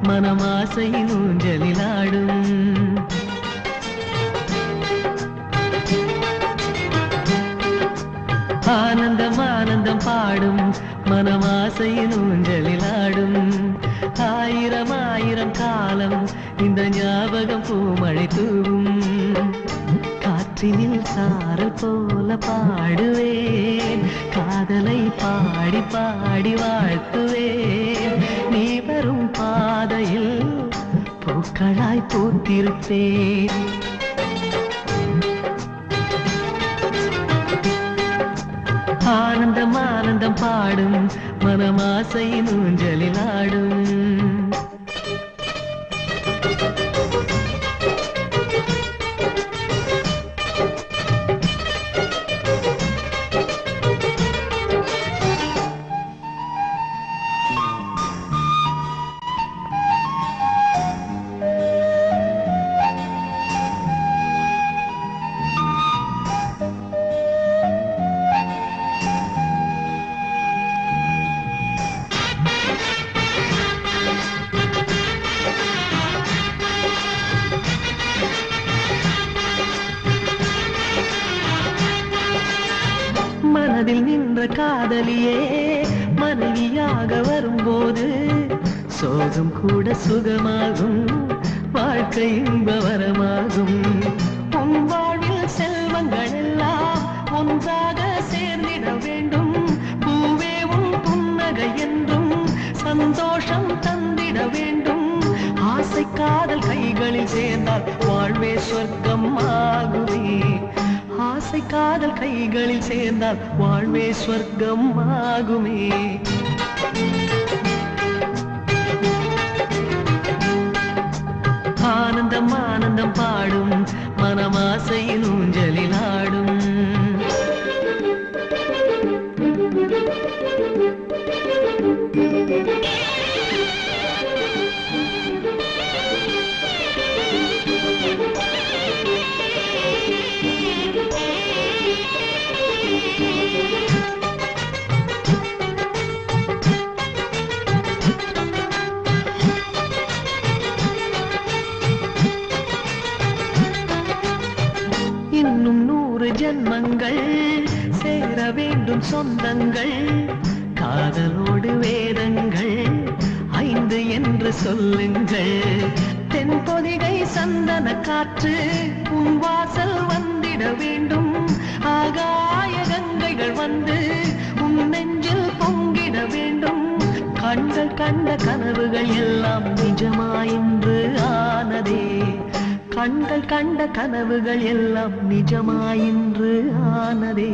மனமாசையின் ஊஞ்சலிலாடும். ஆனந்தம் ஆனந்தம் பாடும் மனமாசையின் ஊஞ்சலிலாடும். ஆயிரம் ஆயிரம் காலம் இந்த ஞாபகம் பூமழை தூவும். காற்றினில் சாரல் போல பாடுவேன், காதலை பாடி பாடி வாழ்த்துவேன். நீ வரும் பாதையில் பூக்களாய் பூத்திருப்பேன். ஆனந்தம் ஆனந்தம் பாடும் மனமாசையின் ஊஞ்சலிலாடும். மனதில் நின்ற காதலியே மனைவியாக வரும்போது சோகம் கூட சுகமாகும், வாழ்க்கை இன்பவரமாகும். உன் வாழ்வில் செல்வங்கள் எல்லாம் ஒன்றாக சேர்ந்திட வேண்டும். பூவே உன் புன்னகை என்றும் சந்தோஷம் தந்திட வேண்டும். ஆசை காதல் கைகளில் சேர்ந்தால் வாழ்வே சொர்க்கம் ஆகுமே. ஆசை காதல் கைகளில் சேர்ந்தால் வாழ்வே சொர்க்கம் ஆகுமே. ஆனந்தம் ஆனந்தம் பாடும் மனமாசையின் ஊஞ்சலிலாடும். இன்னும் 100 ஜன்மங்கள் சேர வேண்டும் சொந்தங்கள். காதலோடு வேதங்கள் 5 என்று சொல்லுங்கள். தென்பொதிகை சந்தன காற்று உன் வாசல் வந்திட வேண்டும். ஆகாய கங்கைகள் வந்து உன் நெஞ்சில் பொங்கிட வேண்டும். கண்கள் கண்ட கனவுகள் எல்லாம் நிஜமாயின்று ஆனதே. கண்கள் கண்ட கனவுகள் எல்லாம் நிஜமாயின்று ஆனதே.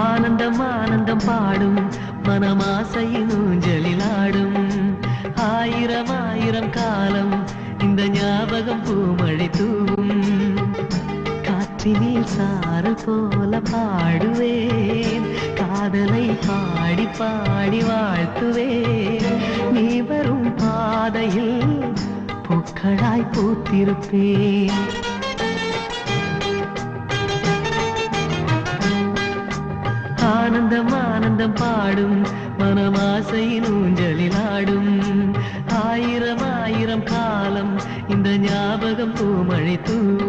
ஆனந்தம் ஆனந்தம் பாடும் மனமாசையின் ஊஞ்சலிலாடும். ஆயிரம் ஆயிரம் காலம் இந்த ஞாபகம் பூமழை தூவும். காற்றினில் சாரல் போல பாடுவேன், காதலை பாடி பாடி வாழ்த்துவேன். நீ வரும் பாதையில் பூக்களாய் பூத்திருப்பேன். ஆனந்தம் ஆனந்தம் பாடும் மனமாசையின் ஊஞ்சலிலாடும். ஆயிரம் ஆயிரம் காலம் இந்த ஞாபகம் பூமழை தூவும்.